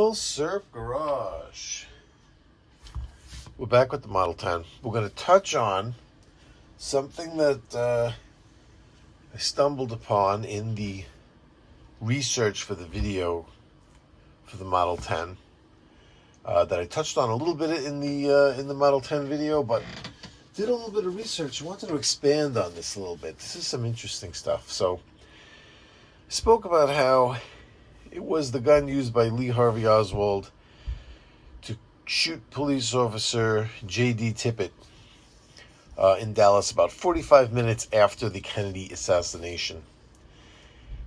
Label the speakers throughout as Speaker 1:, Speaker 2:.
Speaker 1: Milsurp Garage. We're back with the Model 10. We're going to touch on something that I stumbled upon in the research for the video for the Model 10 that I touched on a little bit in the Model 10 video, but did a little bit of research. I wanted to expand on this a little bit. This is some interesting stuff. So I spoke about how it was the gun used by Lee Harvey Oswald to shoot police officer J.D. Tippit in Dallas about 45 minutes after the Kennedy assassination.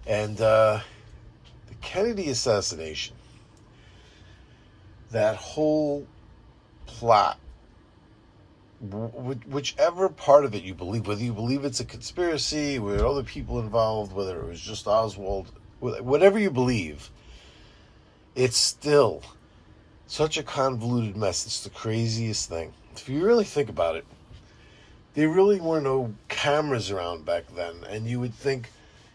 Speaker 1: And the Kennedy assassination, that whole plot, whichever part of it you believe, whether you believe it's a conspiracy, with other people involved, whether it was just Oswald, whatever you believe, it's still such a convoluted mess. It's the craziest thing. If you really think about it, there really were no cameras around back then, and you would think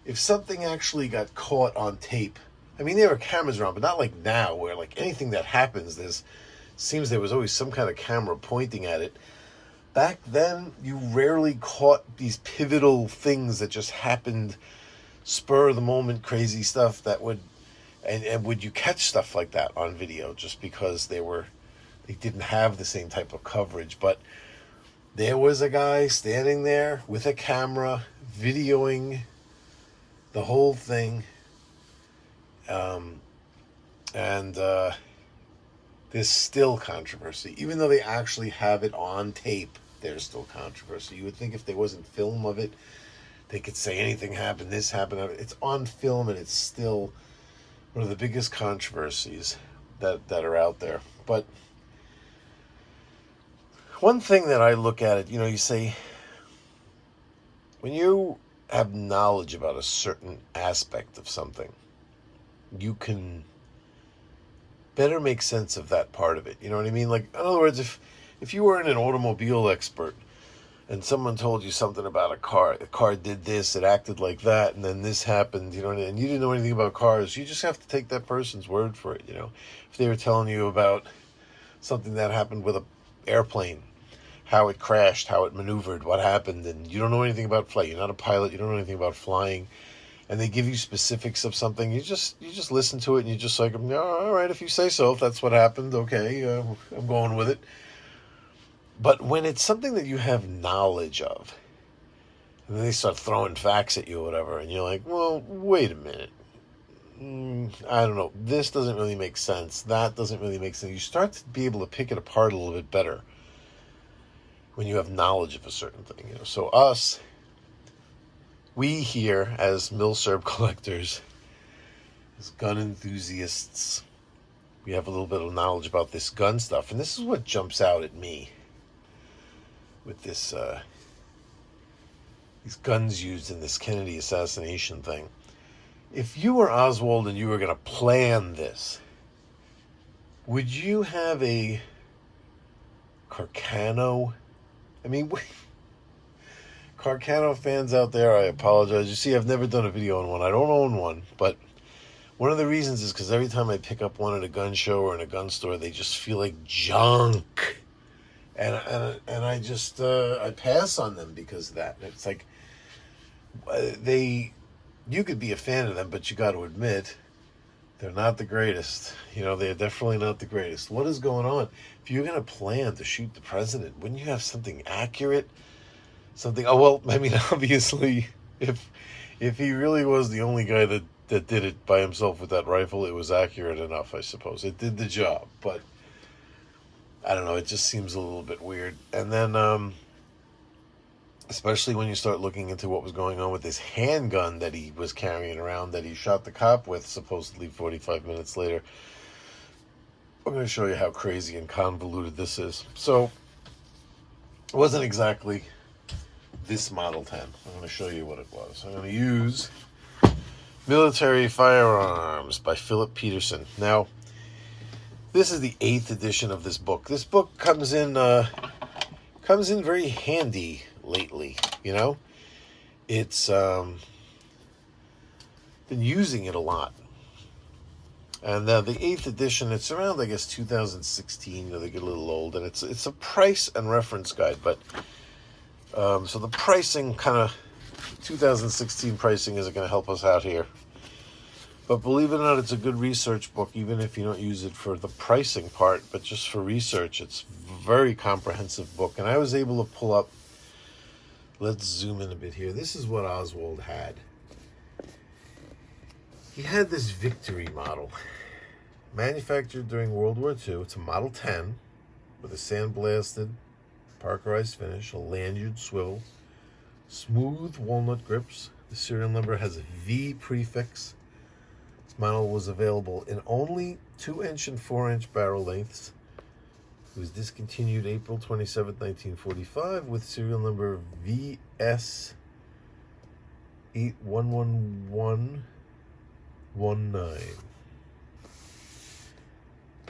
Speaker 1: if something actually got caught on tape, I mean, there were cameras around, but not like now, where like anything that happens, seems there was always some kind of camera pointing at it. Back then, you rarely caught these pivotal things that just happened, spur of the moment, crazy stuff that would, and would you catch stuff like that on video just because they didn't have the same type of coverage. But there was a guy standing there with a camera videoing the whole thing. There's still controversy. Even though they actually have it on tape, there's still controversy. You would think if there wasn't film of it, they could say anything happened, this happened. It's on film, and it's still one of the biggest controversies that are out there. But one thing that I look at it, you say, when you have knowledge about a certain aspect of something, you can better make sense of that part of it. You know what I mean? Like, in other words, if you weren't an automobile expert and someone told you something about a car, the car did this, it acted like that, and then this happened, and you didn't know anything about cars, you just have to take that person's word for it. If they were telling you about something that happened with an airplane, how it crashed, how it maneuvered, what happened, and you don't know anything about flight, you're not a pilot, you don't know anything about flying, and they give you specifics of something, you just listen to it, and you're just like, all right, if you say so, if that's what happened, okay, I'm going with it. But when it's something that you have knowledge of, and then they start throwing facts at you or whatever, and you're like, well, wait a minute, I don't know, this doesn't really make sense, that doesn't really make sense. You start to be able to pick it apart a little bit better when you have knowledge of a certain thing. So we here as Milsurp collectors, as gun enthusiasts, we have a little bit of knowledge about this gun stuff, and this is what jumps out at me with this these guns used in this Kennedy assassination thing. If you were Oswald and you were going to plan this, would you have a Carcano? I mean, Carcano fans out there, I apologize. You see, I've never done a video on one. I don't own one, but one of the reasons is because every time I pick up one at a gun show or in a gun store, they just feel like junk. And I just, I pass on them because of that. It's like, you could be a fan of them, but you got to admit, they're not the greatest. They're definitely not the greatest. What is going on? If you're going to plan to shoot the president, wouldn't you have something accurate? Obviously, if he really was the only guy that did it by himself with that rifle, it was accurate enough, I suppose. It did the job, but I don't know, it just seems a little bit weird. And then, especially when you start looking into what was going on with this handgun that he was carrying around, that he shot the cop with, supposedly 45 minutes later. I'm going to show you how crazy and convoluted this is. So, it wasn't exactly this Model 10. I'm going to show you what it was. I'm going to use Military Firearms by Philip Peterson. Now, this is the 8th edition of this book. This book comes in very handy lately, It's been using it a lot. And the 8th edition, it's around, I guess, 2016, or they get a little old, and it's a price and reference guide. But so the pricing kind of 2016 pricing isn't going to help us out here. But believe it or not, it's a good research book, even if you don't use it for the pricing part, but just for research. It's a very comprehensive book. And I was able to pull up, let's zoom in a bit here. This is what Oswald had. He had this Victory model, manufactured during World War II. It's a Model 10 with a sandblasted, Parkerized finish, a lanyard swivel, smooth walnut grips. The serial number has a V prefix. This model was available in only 2-inch and 4-inch barrel lengths. It was discontinued April 27, 1945, with serial number VS 811119.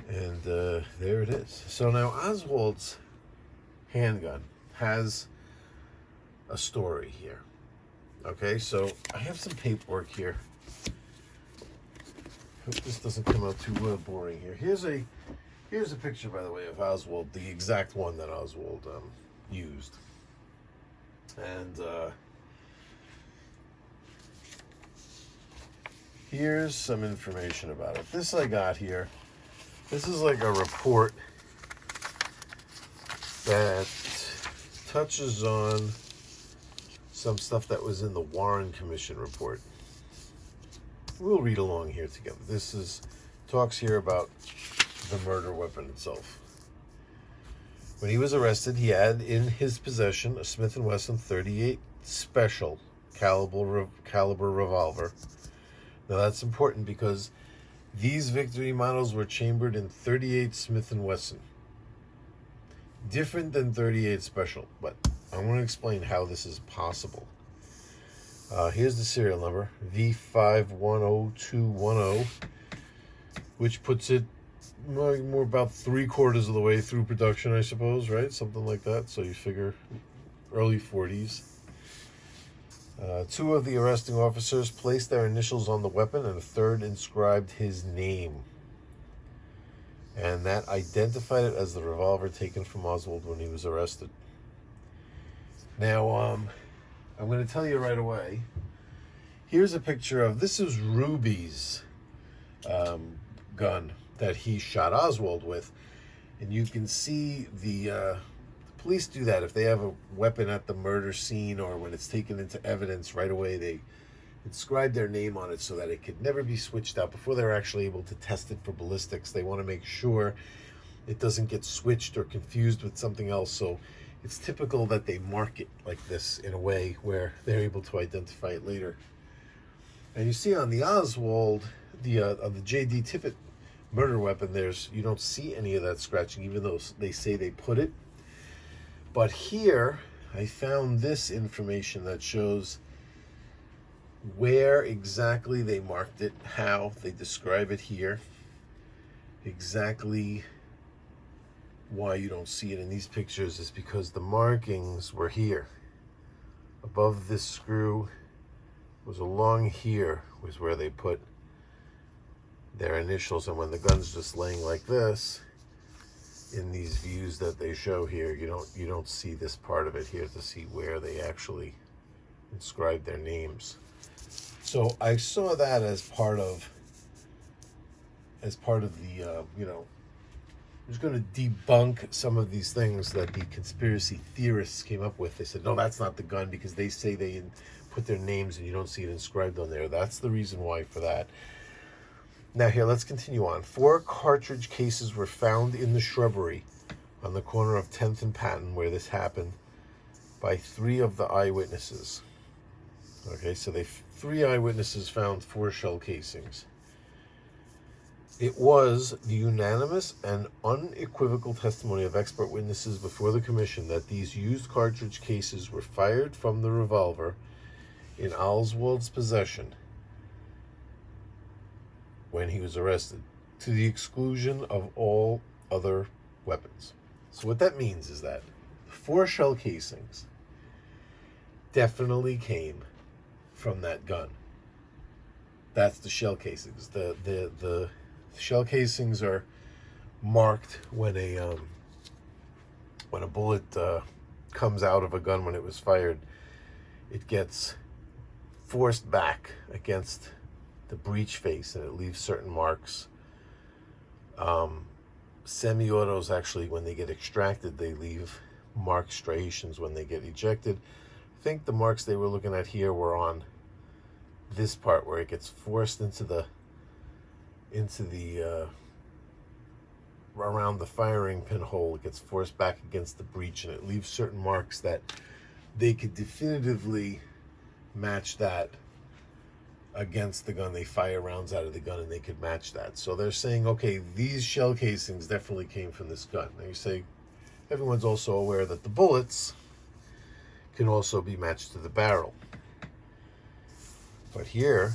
Speaker 1: And there it is. So now Oswald's handgun has a story here. Okay, so I have some paperwork here. Hope this doesn't come out too boring here. Here's a picture, by the way, of Oswald, the exact one that Oswald used. And here's some information about it. This I got here. This is like a report that touches on some stuff that was in the Warren Commission report. We'll read along here together. This talks here about the murder weapon itself. When he was arrested, he had in his possession a Smith & Wesson .38 Special caliber revolver. Now that's important because these Victory models were chambered in .38 Smith & Wesson. Different than .38 Special, but I want to explain how this is possible. Here's the serial number, V510210, which puts it more about 3/4 of the way through production, I suppose, right? Something like that. So you figure early 40s. Two of the arresting officers placed their initials on the weapon, and a third inscribed his name. And that identified it as the revolver taken from Oswald when he was arrested. Now, I'm going to tell you right away. Here's a picture of, this is Ruby's gun that he shot Oswald with. And you can see the police do that. If they have a weapon at the murder scene or when it's taken into evidence, right away they inscribe their name on it so that it could never be switched out. Before they're actually able to test it for ballistics, they want to make sure it doesn't get switched or confused with something else. So it's typical that they mark it like this in a way where they're able to identify it later. And you see on the Oswald, on the J.D. Tippit murder weapon, you don't see any of that scratching, even though they say they put it. But here, I found this information that shows where exactly they marked it, how they describe it here, exactly why you don't see it in these pictures is because the markings were here. Above this screw was along here was where they put their initials, and when the gun's just laying like this, in these views that they show here, you don't see this part of it here to see where they actually inscribe their names. So I saw that as part of the I'm just going to debunk some of these things that the conspiracy theorists came up with. They said, no, that's not the gun because they say they put their names and you don't see it inscribed on there. That's the reason why for that. Now here, let's continue on. 4 cartridge cases were found in the shrubbery on the corner of 10th and Patton where this happened by 3 of the eyewitnesses. Okay, so 3 eyewitnesses found 4 shell casings. It was the unanimous and unequivocal testimony of expert witnesses before the commission that these used cartridge cases were fired from the revolver in Oswald's possession when he was arrested, to the exclusion of all other weapons. So what that means is that 4 shell casings definitely came from that gun. That's the shell casings. The Shell casings are marked when a bullet comes out of a gun when it was fired. It gets forced back against the breech face, and it leaves certain marks. Semi-autos, actually, when they get extracted, they leave mark striations when they get ejected. I think the marks they were looking at here were on this part where it gets forced into the around the firing pin hole. It gets forced back against the breech, and it leaves certain marks that they could definitively match that against the gun. They fire rounds out of the gun and they could match that. So they're saying, okay, these shell casings definitely came from this gun. Now you say, everyone's also aware that the bullets can also be matched to the barrel. But here,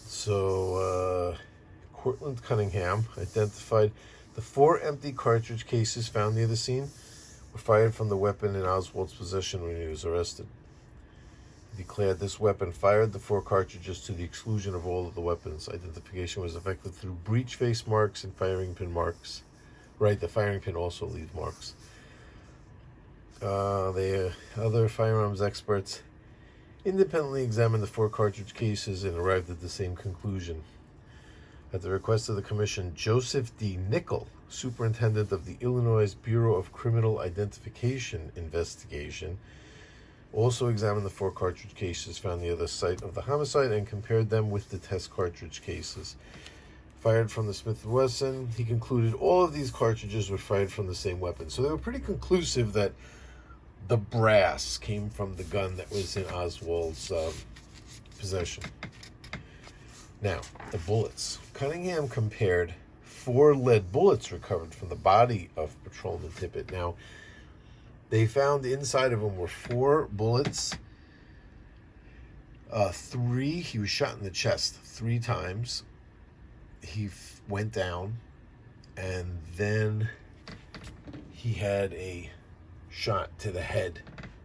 Speaker 1: so Cortland Cunningham identified the 4 empty cartridge cases found near the scene were fired from the weapon in Oswald's possession when he was arrested. He declared this weapon fired the 4 cartridges to the exclusion of all of the weapons. Identification was effected through breech face marks and firing pin marks. Right, the firing pin also leaves marks. The other firearms experts independently examined the 4 cartridge cases and arrived at the same conclusion. At the request of the commission, Joseph D. Nickel, superintendent of the Illinois Bureau of Criminal Identification Investigation, also examined the 4 cartridge cases found near the site of the homicide and compared them with the test cartridge cases fired from the Smith & Wesson. He concluded all of these cartridges were fired from the same weapon. So they were pretty conclusive that the brass came from the gun that was in Oswald's possession. Now, the bullets. Cunningham compared 4 lead bullets recovered from the body of Patrolman Tippit. Now, they found inside of him were 4 bullets. 3, he was shot in the chest 3 times. He went down, and then he had a shot to the head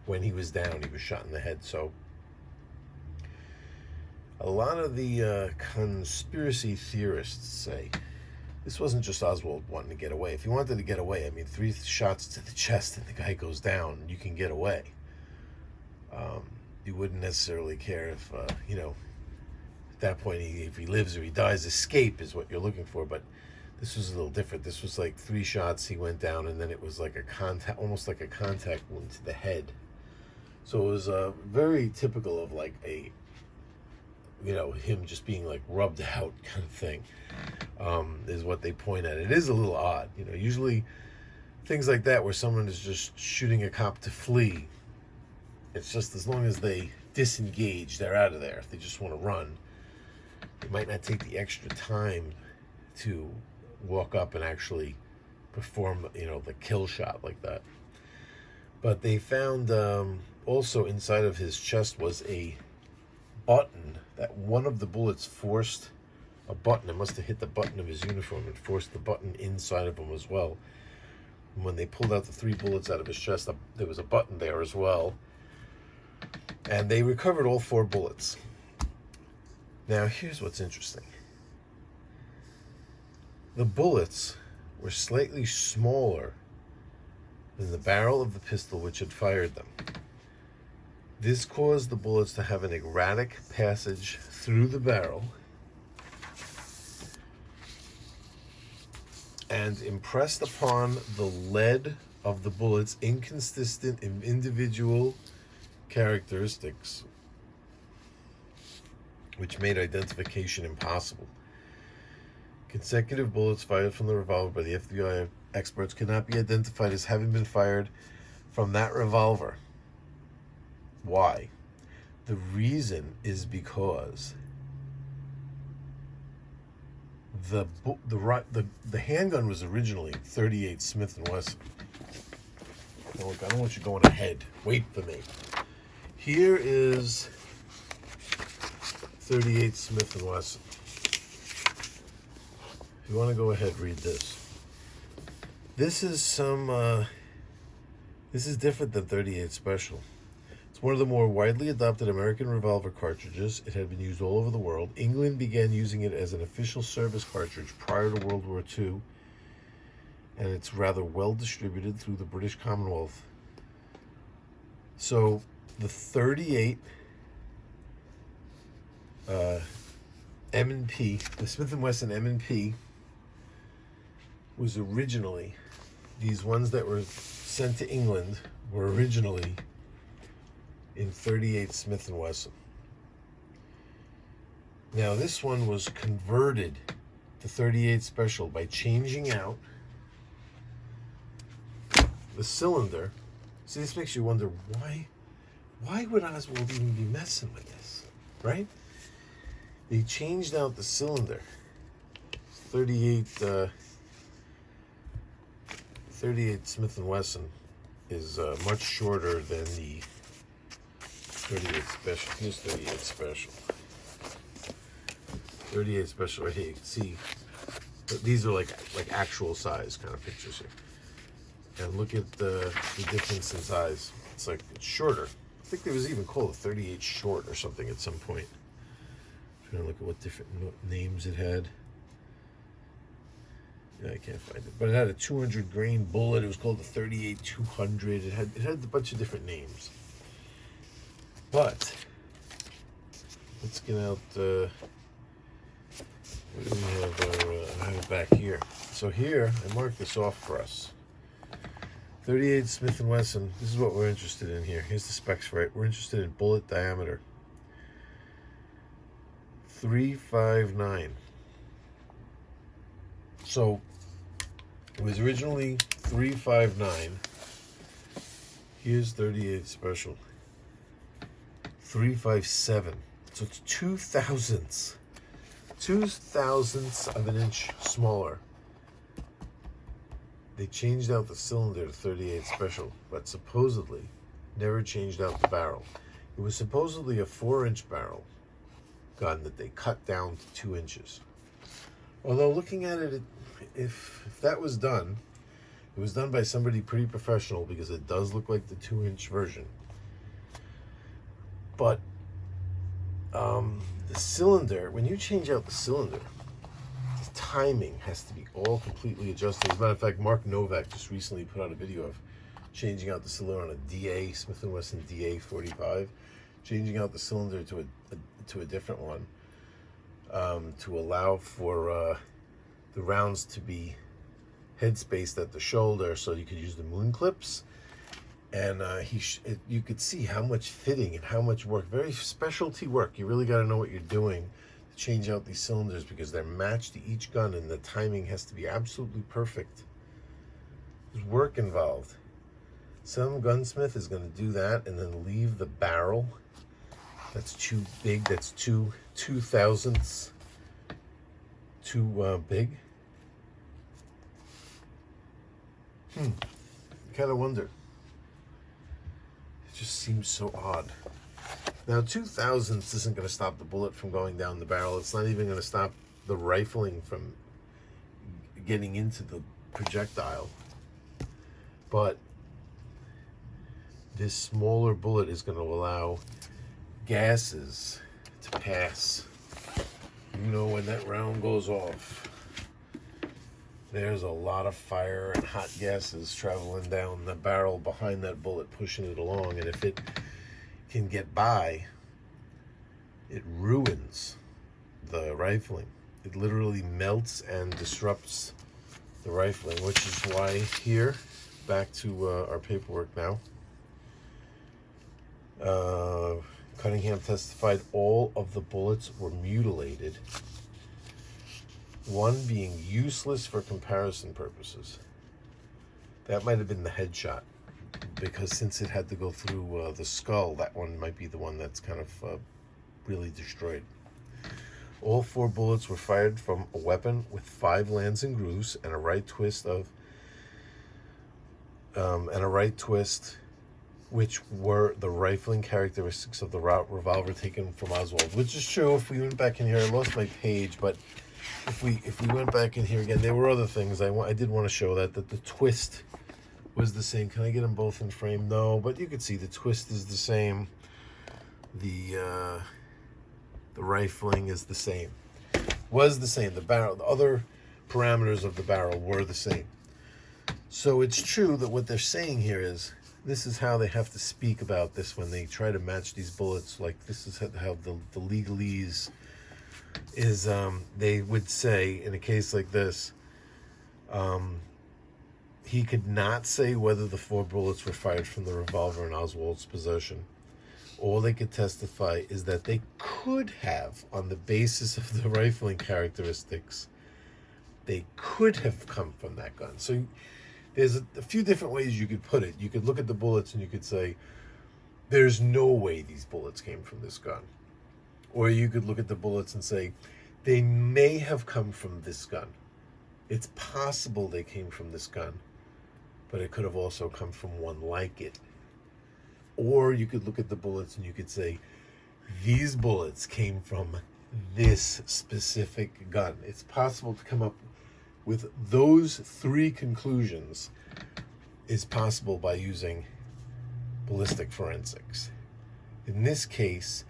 Speaker 1: when he was down. He was shot in the head. So a lot of the conspiracy theorists say this wasn't just Oswald wanting to get away. If he wanted to get away, I mean, 3 shots to the chest and the guy goes down, you can get away. You wouldn't necessarily care if, at that point, if he lives or he dies, escape is what you're looking for. But this was a little different. This was like 3 shots, he went down, and then it was like almost like a contact wound to the head. So it was very typical of like a, him just being like rubbed out kind of thing, is what they point at. It is a little odd. Usually things like that where someone is just shooting a cop to flee, it's just as long as they disengage, they're out of there. If they just want to run, they might not take the extra time to walk up and actually perform, the kill shot like that. But they found also inside of his chest was a button that one of the bullets forced a button. It must have hit the button of his uniform and forced the button inside of him as well. And when they pulled out the 3 bullets out of his chest, there was a button there as well. And they recovered all 4 bullets. Now, here's what's interesting. The bullets were slightly smaller than the barrel of the pistol which had fired them. This caused the bullets to have an erratic passage through the barrel and impressed upon the lead of the bullets inconsistent in individual characteristics, which made identification impossible. Consecutive bullets fired from the revolver by the FBI experts cannot be identified as having been fired from that revolver. Why? The reason is because the handgun was originally 38 Smith & Wesson. Now look, I don't want you going ahead. Wait for me. Here is 38 Smith & Wesson. If you want to go ahead, read this. This is different than 38 Special. It's It's one of the more widely adopted American revolver cartridges. It had been used all over the world. England began using it as an official service cartridge prior to World War II, and it's rather well distributed through the British Commonwealth. So the 38 M&P, the Smith & Wesson M&P, was originally, these ones that were sent to England were originally in 38 Smith & Wesson. Now this one was converted to 38 Special by changing out the cylinder. See, this makes you wonder, why would Oswald even be messing with this, right? They changed out the cylinder. 38 Smith & Wesson is much shorter than the 38 Special. Here's 38 Special. 38 Special right here. You can see, but these are like actual size kind of pictures here. And look at the difference in size. It's like it's shorter. I think there was even called a 38 short or something at some point. I'm trying to look at what different names it had. Yeah, I can't find it. But it had a 200 grain bullet. It was called the 38 200. It had a bunch of different names. But let's get out what do we have? I have it back here. So here, I marked this off for us. 38 Smith & Wesson. This is what we're interested in here. Here's the specs for it. We're interested in bullet diameter. 359. So it was originally 359. Here's 38 Special. 357. So it's 2/1000ths of an inch smaller. They changed out the cylinder to 38 Special, but supposedly never changed out the barrel. It was supposedly a 4-inch barrel gun that they cut down to 2 inches. Although looking at it, if that was done, it was done by somebody pretty professional, because it does look like the 2-inch version. But the cylinder, when you change out the cylinder, the timing has to be all completely adjusted. As a matter of fact, Mark Novak just recently put out a video of changing out the cylinder on a DA, Smith & Wesson DA 45, changing out the cylinder to a different one, to allow for the rounds to be head spaced at the shoulder, so you could use the moon clips. And you could see how much fitting and how much work, very specialty work. You really got to know what you're doing to change out these cylinders, because they're matched to each gun and the timing has to be absolutely perfect. There's work involved. Some gunsmith is going to do that and then leave the barrel that's too big, that's 2/2000ths too big. You kind of wonder. It just seems so odd. Now, 2/1000ths isn't going to stop the bullet from going down the barrel. It's not even going to stop the rifling from getting into the projectile. But this smaller bullet is going to allow gases to pass. You know, when that round goes off, there's a lot of fire and hot gases traveling down the barrel behind that bullet, pushing it along. And if it can get by, it ruins the rifling. It literally melts and disrupts the rifling, which is why here, back to our paperwork now, Cunningham testified all of the bullets were mutilated, one being useless for comparison purposes. That might have been the headshot, because since it had to go through the skull, that one might be the one that's kind of really destroyed. All 4 bullets were fired from a weapon with 5 lands and grooves and a right twist which were the rifling characteristics of the revolver taken from Oswald. Which is true. If we went back in here, I lost my page, but if we went back in here again, there were other things I did want to show that the twist was the same. Can I get them both in frame? No, but you can see the twist is the same. The rifling is the same. Was the same. The barrel, the other parameters of the barrel were the same. So it's true that what they're saying here is, this is how they have to speak about this when they try to match these bullets. Like, this is how the legalese is. They would say, in a case like this, he could not say whether the 4 bullets were fired from the revolver in Oswald's possession. All they could testify is that they could have, on the basis of the rifling characteristics, they could have come from that gun. So there's a few different ways you could put it. You could look at the bullets and you could say, there's no way these bullets came from this gun. Or you could look at the bullets and say, they may have come from this gun. It's possible they came from this gun, but it could have also come from one like it. Or you could look at the bullets and you could say, these bullets came from this specific gun. It's possible to come up with those 3 conclusions is possible by using ballistic forensics. In this case,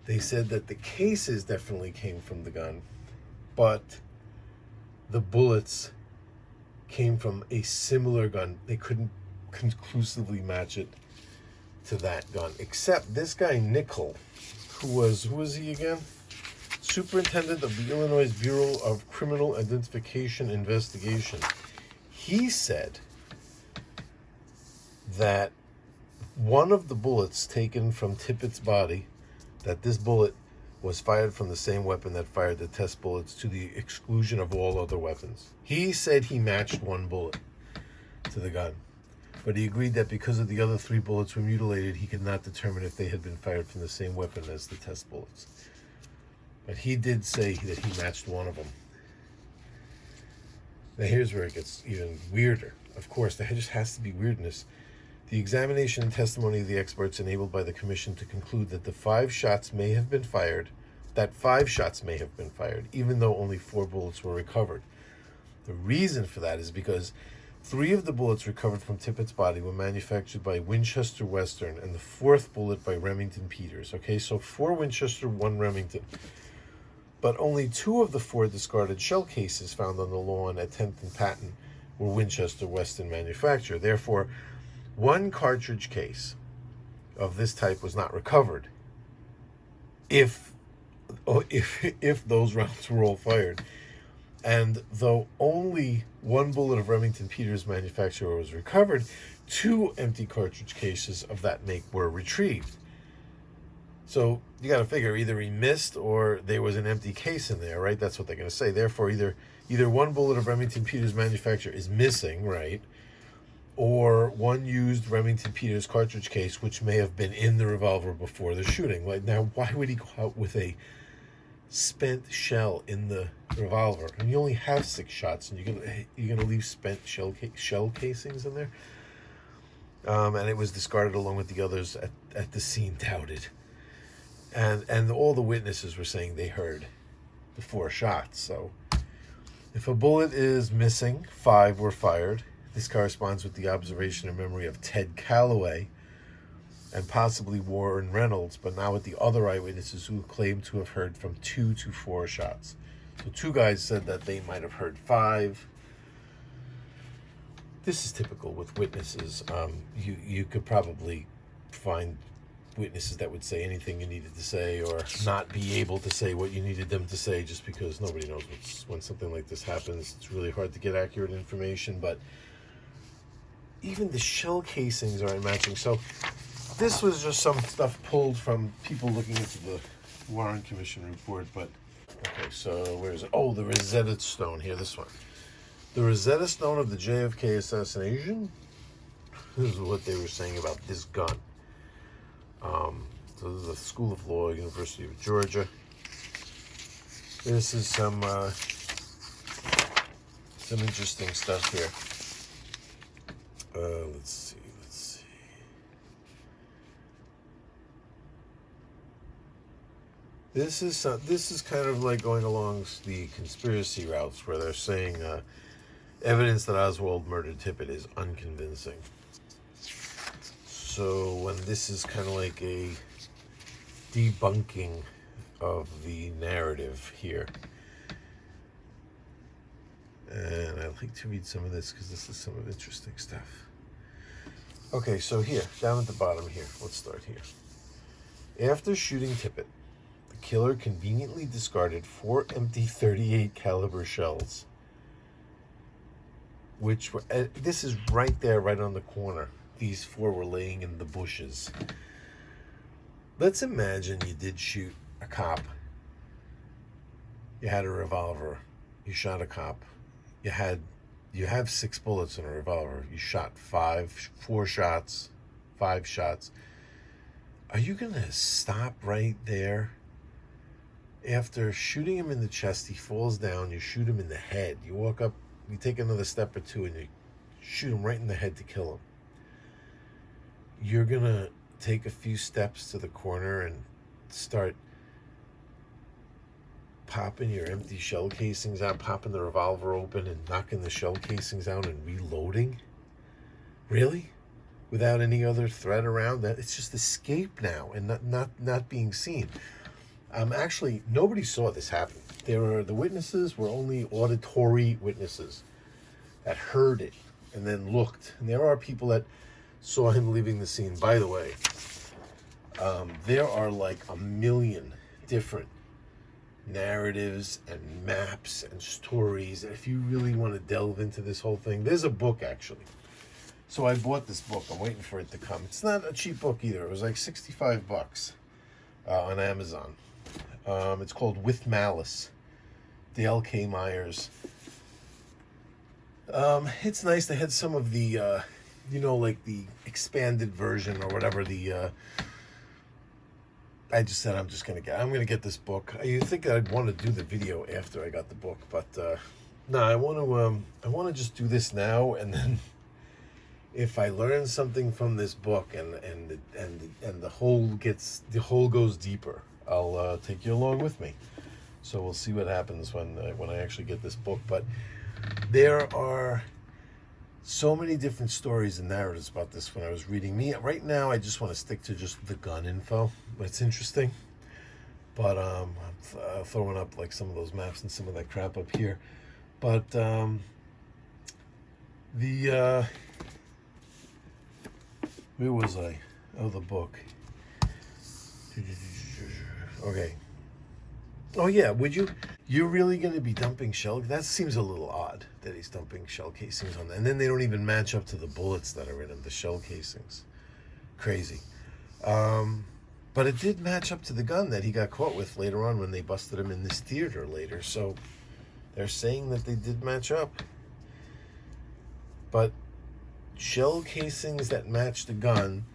Speaker 1: they said that the cases definitely came from the gun, but the bullets came from a similar gun. They couldn't conclusively match it to that gun, except this guy Nickel, who was he again? Superintendent of the Illinois Bureau of Criminal Identification Investigation. He said that one of the bullets taken from Tippit's body, that this bullet was fired from the same weapon that fired the test bullets, to the exclusion of all other weapons. He said he matched one bullet to the gun, but he agreed that because of the other 3 bullets were mutilated, he could not determine if they had been fired from the same weapon as the test bullets. But he did say that he matched one of them. Now here's where it gets even weirder. Of course, there just has to be weirdness. The examination and testimony of the experts enabled by the commission to conclude that 5 shots may have been fired, even though only 4 bullets were recovered. The reason for that is because 3 of the bullets recovered from Tippit's body were manufactured by Winchester Western, and the 4th bullet by Remington Peters. Okay, so 4 Winchester, 1 Remington. But only 2 of the 4 discarded shell cases found on the lawn at 10th and Patton were Winchester Western manufacture. Therefore, 1 cartridge case of this type was not recovered if those rounds were all fired. And though only 1 bullet of Remington Peters manufacture was recovered, 2 empty cartridge cases of that make were retrieved. So you got to figure either he missed or there was an empty case in there, right? That's what they're going to say. Therefore, either 1 bullet of Remington Peters manufacture is missing, right? Or 1 used Remington Peters cartridge case, which may have been in the revolver before the shooting. Like, now, why would he go out with a spent shell in the revolver? And you only have 6 shots, and you're gonna leave spent shell casings in there? And it was discarded along with the others at the scene touted. And all the witnesses were saying they heard the 4 shots. So if a bullet is missing, 5 were fired. This corresponds with the observation and memory of Ted Calloway and possibly Warren Reynolds, but not with the other eyewitnesses who claimed to have heard from 2 to 4 shots. So 2 guys said that they might have heard 5. This is typical with witnesses. You could probably find witnesses that would say anything you needed to say or not be able to say what you needed them to say, just because nobody knows when something like this happens. It's really hard to get accurate information, but even the shell casings aren't matching. So this was just some stuff pulled from people looking into the Warren Commission report. But okay, so where is it? Oh, the Rosetta Stone here, this one. The Rosetta Stone of the JFK assassination. This is what they were saying about this gun. So this is the School of Law, University of Georgia. This is some interesting stuff here. Let's see. This is kind of like going along the conspiracy routes, where they're saying evidence that Oswald murdered Tippit is unconvincing. So when this is kind of like a debunking of the narrative here. And I'd like to read some of this because this is some of interesting stuff. Okay, so here, down at the bottom here, let's start here. After shooting Tippit, the killer conveniently discarded 4 empty .38 caliber shells, which were, this is right there, right on the corner. These 4 were laying in the bushes. Let's imagine you did shoot a cop. You had a revolver. You shot a cop. You have 6 bullets in a revolver. You shot 4 shots, 5 shots. Are you gonna stop right there? After shooting him in the chest, he falls down. You shoot him in the head. You walk up, you take another step or 2, and you shoot him right in the head to kill him. You're gonna take a few steps to the corner and start popping your empty shell casings out, popping the revolver open and knocking the shell casings out and reloading? Really? Without any other threat around? That it's just escape now and not being seen. Actually, nobody saw this happen. The witnesses were only auditory witnesses that heard it and then looked. And there are people that saw him leaving the scene. By the way, there are like a million different narratives and maps and stories. And if you really want to delve into this whole thing, there's a book actually. So I bought this book. I'm waiting for it to come. It's not a cheap book either. It was like $65 on Amazon. It's called With Malice, Dale K. Myers. It's nice. They had some of the, like the expanded version or whatever. I just said I'm going to get this book. You think I'd want to do the video after I got the book, but no, I want to just do this now, and then if I learn something from this book and the hole goes deeper, I'll take you along with me. So we'll see what happens when I actually get this book. But there are so many different stories and narratives about this when I was reading. Right now, I just want to stick to just the gun info. It's interesting. But I'm throwing up like some of those maps and some of that crap up here. But where was I? Oh, the book. Okay. Oh yeah, you're really going to be dumping shell? That seems a little odd that he's dumping shell casings on that. And then they don't even match up to the bullets that are in them, the shell casings. Crazy. But it did match up to the gun that he got caught with later on when they busted him in this theater later. So they're saying that they did match up. But shell casings that match the gun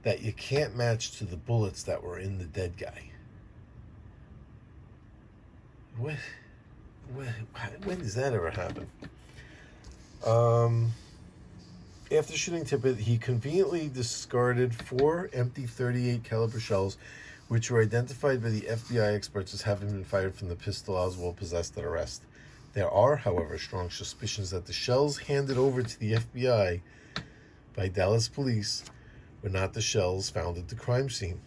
Speaker 1: that you can't match to the bullets that were in the dead guy. When does that ever happen? After shooting Tippit, he conveniently discarded 4 empty .38 caliber shells, which were identified by the FBI experts as having been fired from the pistol Oswald possessed at arrest. There are, however, strong suspicions that the shells handed over to the FBI by Dallas police were not the shells found at the crime scene.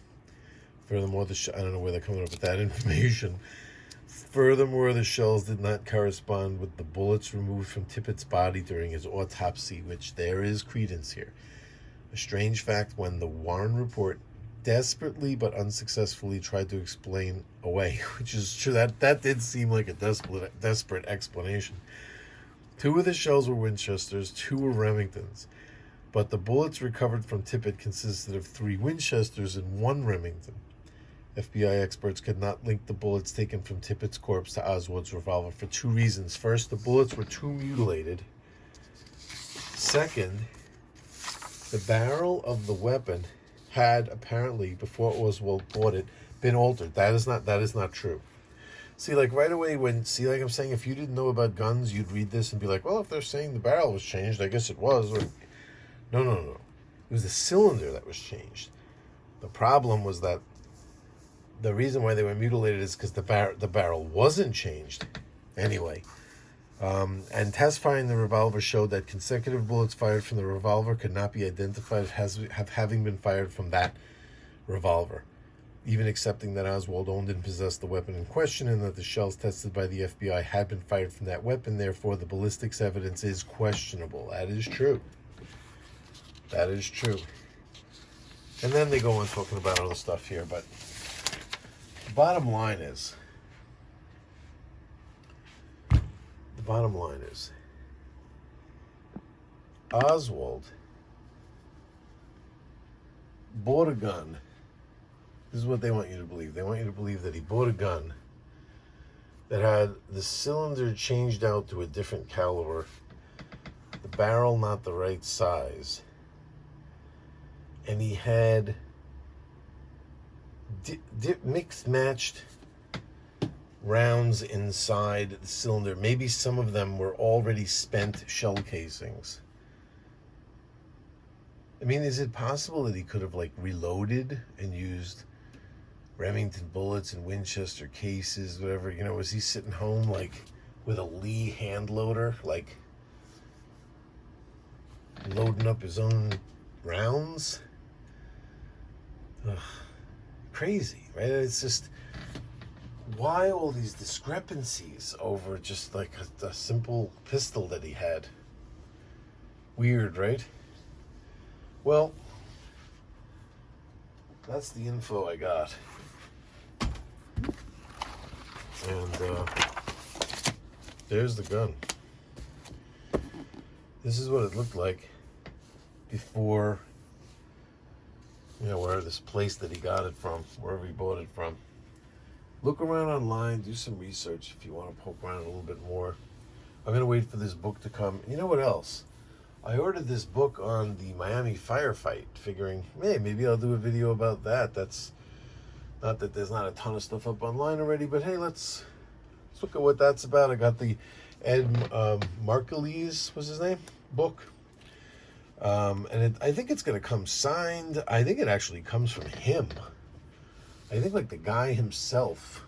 Speaker 1: Furthermore, I don't know where they're coming up with that information. Furthermore, the shells did not correspond with the bullets removed from Tippit's body during his autopsy, which there is credence here. A strange fact when the Warren report desperately but unsuccessfully tried to explain away, which is true. That did seem like a desperate explanation. 2 of the shells were Winchesters, 2 were Remingtons, but the bullets recovered from Tippit consisted of 3 Winchesters and 1 Remington. FBI experts could not link the bullets taken from Tippit's corpse to Oswald's revolver for 2 reasons. First, the bullets were too mutilated. Second, the barrel of the weapon had apparently, before Oswald bought it, been altered. That is not true. See, like right away like I'm saying, if you didn't know about guns, you'd read this and be like, well, if they're saying the barrel was changed, I guess it was. Or, no. It was the cylinder that was changed. The problem was that the reason why they were mutilated is because the barrel wasn't changed. Anyway, And test firing the revolver showed that consecutive bullets fired from the revolver could not be identified as having been fired from that revolver, even accepting that Oswald owned and possessed the weapon in question and that the shells tested by the FBI had been fired from that weapon. Therefore, the ballistics evidence is questionable. That is true. That is true. And then they go on talking about other stuff here, but the bottom line is, Oswald bought a gun. This is what they want you to believe. They want you to believe that he bought a gun that had the cylinder changed out to a different caliber, the barrel not the right size, and he had mixed matched rounds inside the cylinder. Maybe some of them were already spent shell casings. I mean, is it possible that he could have like reloaded and used Remington bullets and Winchester cases, whatever? You know, was he sitting home like with a Lee hand loader, like loading up his own rounds? Ugh. Crazy, right? It's just, why all these discrepancies over just like a simple pistol that he had? Weird, right? Well, that's the info I got. And there's the gun. This is what it looked like before, you know, where this place that he got it from, wherever he bought it from. Look around online, do some research if you want to poke around a little bit more. I'm going to wait for this book to come. You know what else? I ordered this book on the Miami firefight, figuring, hey, maybe I'll do a video about that. That's not that there's not a ton of stuff up online already, but hey, let's look at what that's about. I got the Ed Marklees, was his name, book. And I think it's going to come signed. I think it actually comes from him. I think like the guy himself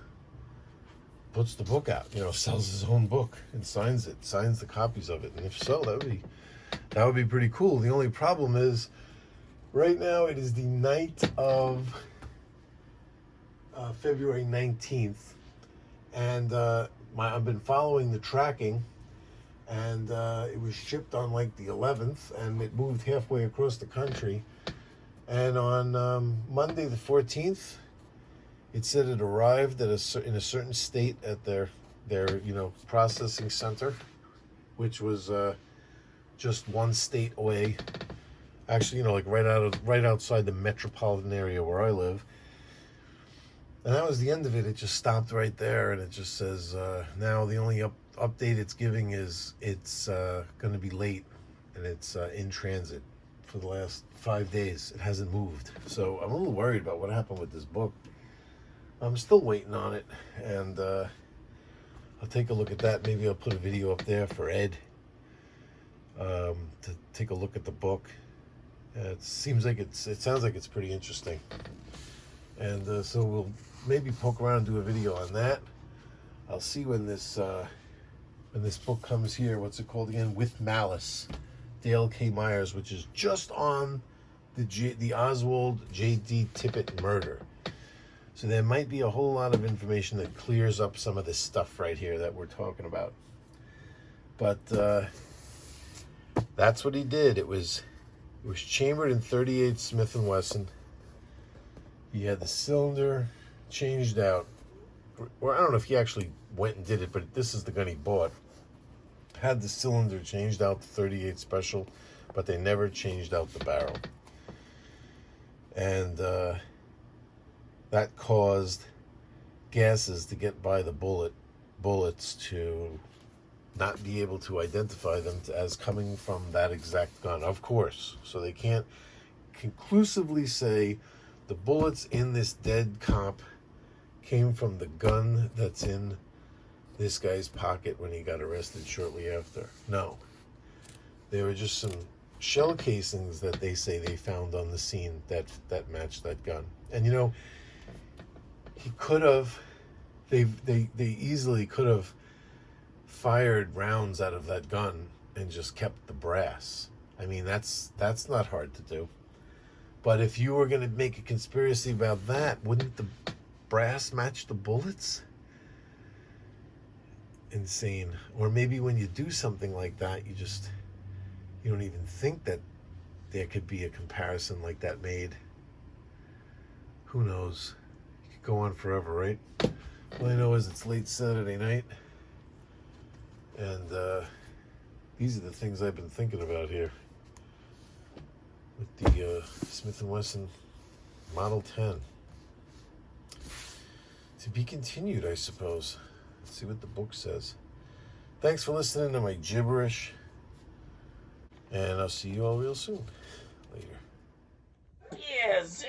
Speaker 1: puts the book out, you know, sells his own book and signs it, signs the copies of it. And if so, that would be pretty cool. The only problem is right now it is the night of February 19th. And I've been following the tracking, and it was shipped on like the 11th, and it moved halfway across the country. And on Monday the 14th, it said it arrived at in a certain state at their processing center, which was just one state away. Actually, like right outside the metropolitan area where I live. And that was the end of it. It just stopped right there, and it just says now the only update it's giving is it's going to be late, and it's in transit for the last 5 days. It hasn't moved, so I'm a little worried about what happened with this book. I'm still waiting on it, and I'll take a look at that. Maybe I'll put a video up there for Ed to take a look at the book. It sounds like it's pretty interesting, and so we'll maybe poke around and do a video on that. I'll see when this book comes here. What's it called again? With Malice, Dale K. Myers, which is just on the Oswald J.D. Tippit murder. So there might be a whole lot of information that clears up some of this stuff right here that we're talking about. But that's what he did. It was chambered in .38 Smith & Wesson. He had the cylinder changed out. Or I don't know if he actually went and did it, but this is the gun he bought. Had the cylinder changed out to .38 Special, but they never changed out the barrel. And that caused gases to get by the bullets to not be able to identify them as coming from that exact gun, of course. So they can't conclusively say the bullets in this dead cop came from the gun that's in this guy's pocket when he got arrested shortly after. No. They were just some shell casings that they say they found on the scene that matched that gun. And he could have, they easily could have fired rounds out of that gun and just kept the brass. I mean, that's not hard to do. But if you were going to make a conspiracy about that, wouldn't the brass match the bullets? Insane. Or maybe when you do something like that, you don't even think that there could be a comparison like that made. Who knows? It could go on forever, right? All I know is it's late Saturday night, and these are the things I've been thinking about here with the Smith & Wesson Model 10. To be continued, I suppose. Let's see what the book says. Thanks for listening to my gibberish, and I'll see you all real soon. Later.
Speaker 2: Yes,